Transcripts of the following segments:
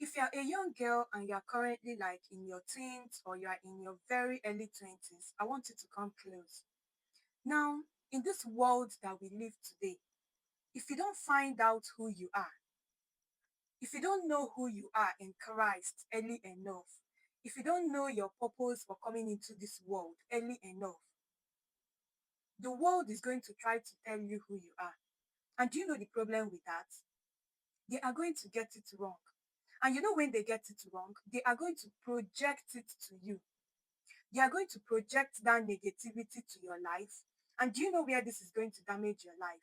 If you're a young girl and you're currently like in your teens or you're in your very early 20s, I want you to come close. Now, in this world that we live today, if you don't find out who you are, if you don't know who you are in Christ early enough, if you don't know your purpose for coming into this world early enough, the world is going to try to tell you who you are. And do you know the problem with that? They are going to get it wrong. And you know when they get it wrong, they are going to project it to you. They are going to project that negativity to your life. And do you know where this is going to damage your life?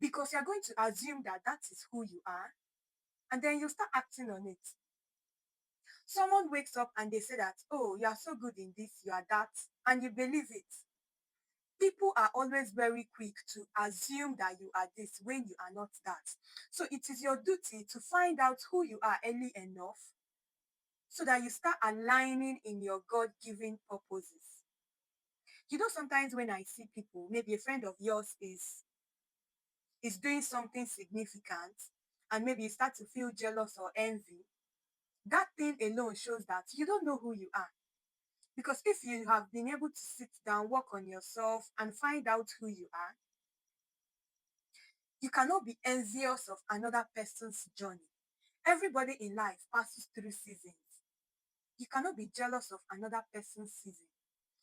Because you're going to assume that that is who you are, and then you start acting on it. Someone wakes up and they say that, oh, you are so good in this, you are that, and you believe it. People are always very quick to assume that you are this when you are not that. So it is your duty to find out who you are early enough so that you start aligning in your God given purposes. You know, sometimes when I see people, maybe a friend of yours is doing something significant, and maybe you start to feel jealous or envy, that thing alone shows that you don't know who you are. Because if you have been able to sit down, work on yourself, and find out who you are, you cannot be envious of another person's journey. Everybody in life passes through seasons. You cannot be jealous of another person's season.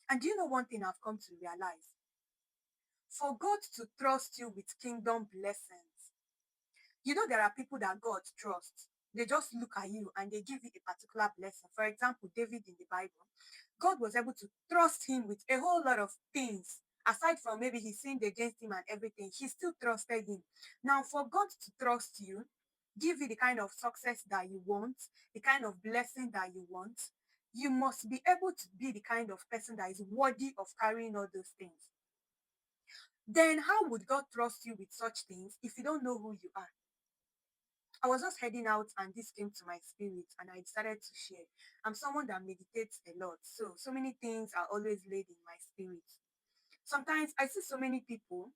And do you know one thing I've come to realize? For God to trust you with kingdom blessings, you know, there are people that God trusts. They just look at you and they give you a particular blessing. For example, David in the Bible, God was able to trust him with a whole lot of things. Aside from maybe he sinned against him and everything, he still trusted him. Now, for God to trust you, give you the kind of success that you want, the kind of blessing that you want, you must be able to be the kind of person that is worthy of carrying all those things. Then, how would God trust you with such things if you don't know who you are? I was just heading out and this came to my spirit and I decided to share. I'm someone that meditates a lot. So many things are always laid in my spirit. Sometimes I see so many people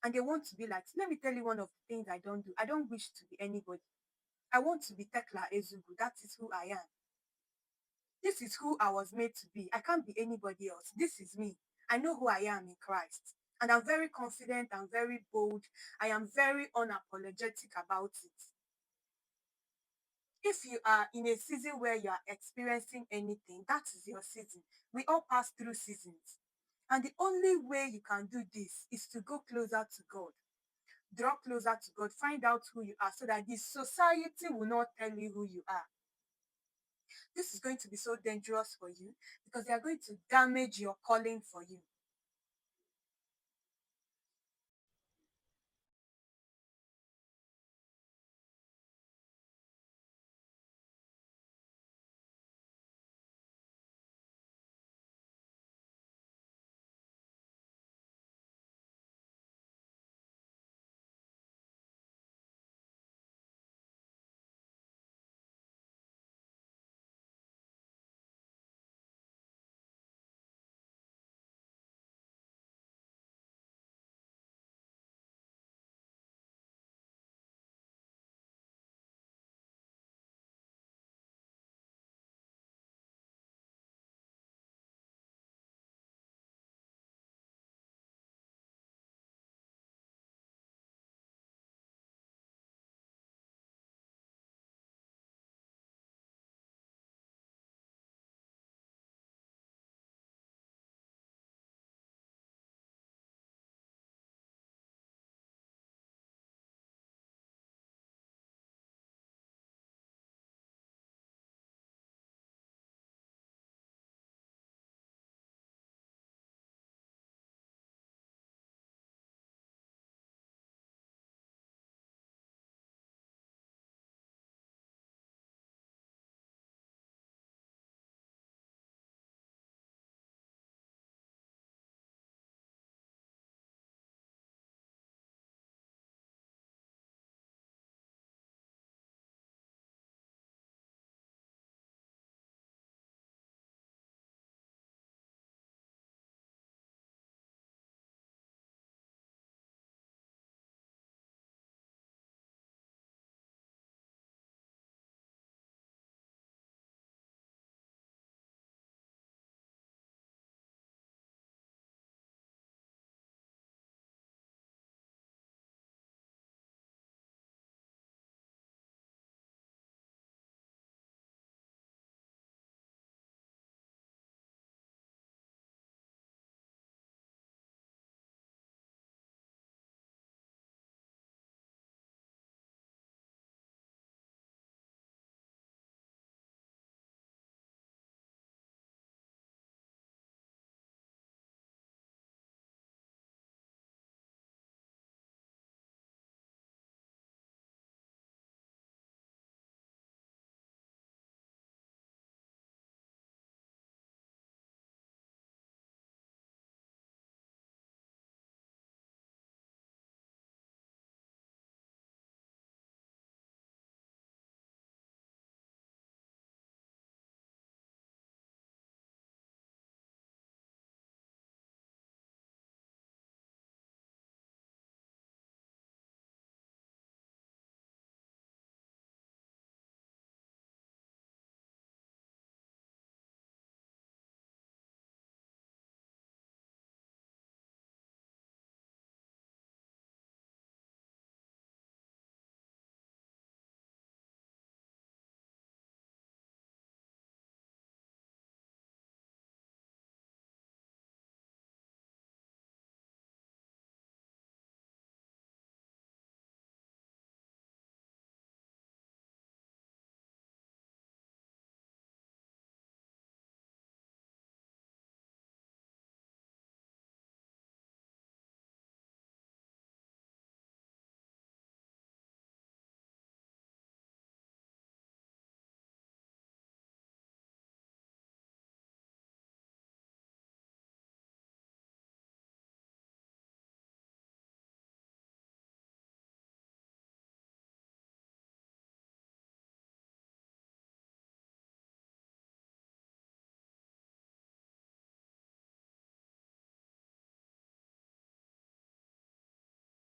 and they want to be like, let me tell you one of the things I don't do. I don't wish to be anybody. I want to be Tekla Ezugu. That is who I am. This is who I was made to be. I can't be anybody else. This is me. I know who I am in Christ. And I'm very confident and very bold. I am very unapologetic about it. If you are in a season where you are experiencing anything, that is your season. We all pass through seasons. And the only way you can do this is to go closer to God. Draw closer to God, find out who you are so that this society will not tell you who you are. This is going to be so dangerous for you because they are going to damage your calling for you.